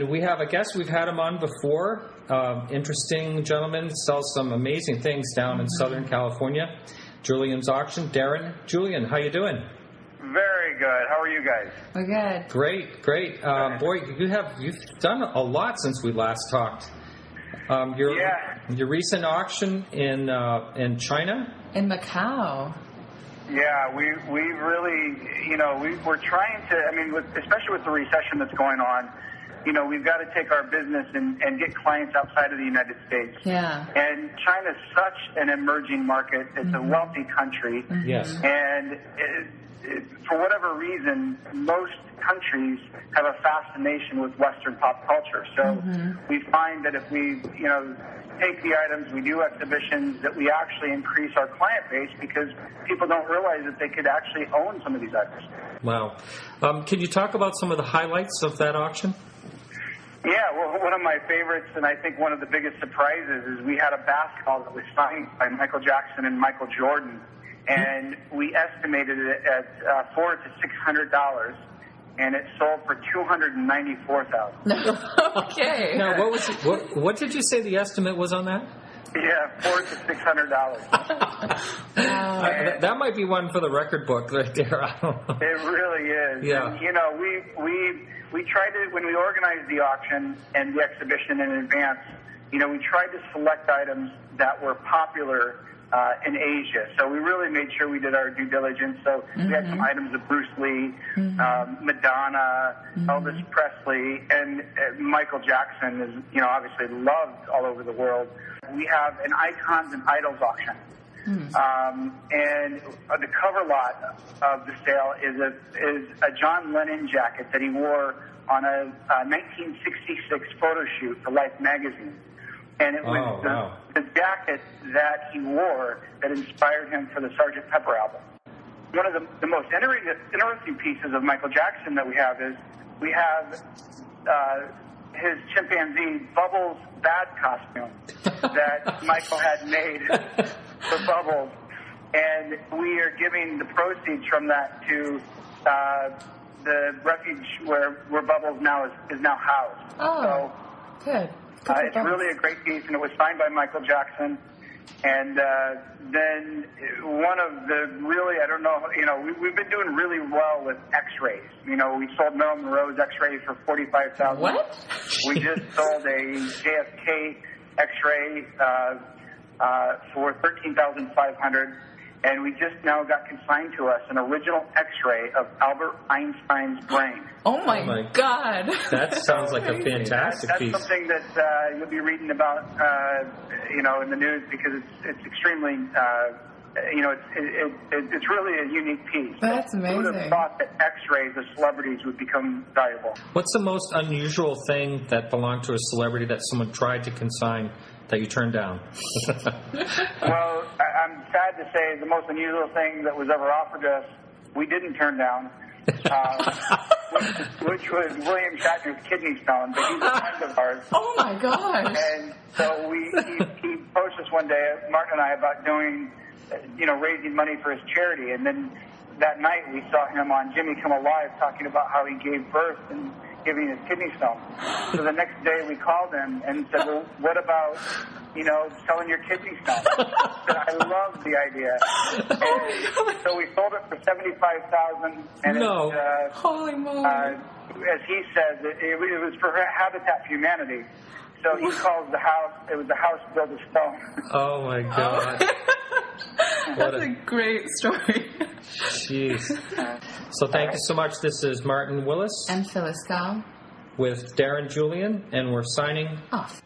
And we have a guest. We've had him on before. Interesting gentleman. Sells some amazing things down in Southern California. Julien's Auction. Darren. Julien, how you doing? Very good. How are you guys? We're good. Great. Boy, you've done a lot since we last talked. Your recent auction in China? In Macau. Yeah, we really, we're trying to, especially with the recession that's going on, we've got to take our business and get clients outside of the United States. Yeah. And China's such an emerging market. It's a wealthy country. Mm-hmm. Yes. And for whatever reason, most countries have a fascination with Western pop culture. So we find that if we, take the items, we do exhibitions, that we actually increase our client base because people don't realize that they could actually own some of these items. Wow. Can you talk about some of the highlights of that auction? Yeah, well, one of my favorites, and I think one of the biggest surprises, is we had a basketball that was signed by Michael Jackson and Michael Jordan, and we estimated it at $400 to $600, and it sold for $294,000. Okay. Now, what did you say the estimate was on that? Yeah, $400 to $600. That might be one for the record book right there. I don't know. It really is. Yeah. And, we tried to, when we organized the auction and the exhibition in advance, we tried to select items that were popular in Asia. So we really made sure we did our due diligence. So we had some items of Bruce Lee, Madonna, Elvis Presley, and Michael Jackson is, obviously loved all over the world. We have an Icons and Idols auction. And the cover lot of the sale is a John Lennon jacket that he wore on a 1966 photo shoot for Life magazine. And it was the jacket that he wore that inspired him for the Sgt. Pepper album. One of the most interesting pieces of Michael Jackson that we have is we have his chimpanzee Bubbles' bad costume that Michael had made for Bubbles. And we are giving the proceeds from that to the refuge where Bubbles now is now housed. Oh, so, good. It's really a great piece, and it was signed by Michael Jackson. And then one of the really, I don't know, we've been doing really well with X-rays. We sold Marilyn Monroe's X-ray for $45,000. What? We just sold a JFK X-ray for $13,500. And we just now got consigned to us an original X-ray of Albert Einstein's brain. Oh my God! That sounds like a fantastic piece. That's something that you'll be reading about, in the news because it's extremely, it's really a unique piece. That's amazing. Who would have thought that X-rays of celebrities would become valuable? What's the most unusual thing that belonged to a celebrity that someone tried to consign that you turned down? Well, I'm sad to say the most unusual thing that was ever offered to us, we didn't turn down, which was William Shatner's kidney stone, but he's a friend of ours. Oh my gosh! And so he approached us one day, Martin and I, about doing, raising money for his charity, and then that night we saw him on Jimmy Kimmel Live talking about how he gave birth and giving his kidney stone. So the next day we called him and said, well, what about, selling your kidney stone? I love the idea. And so we sold it for $75,000. And no. Holy moly. As he says, it was for Habitat for Humanity. So he calls the house, it was the house built of stone. Oh my God. That's a great story. Jeez. So thank you so much. This is Martin Willis. And Phyllis Gall. With Darren Julien, and we're signing off.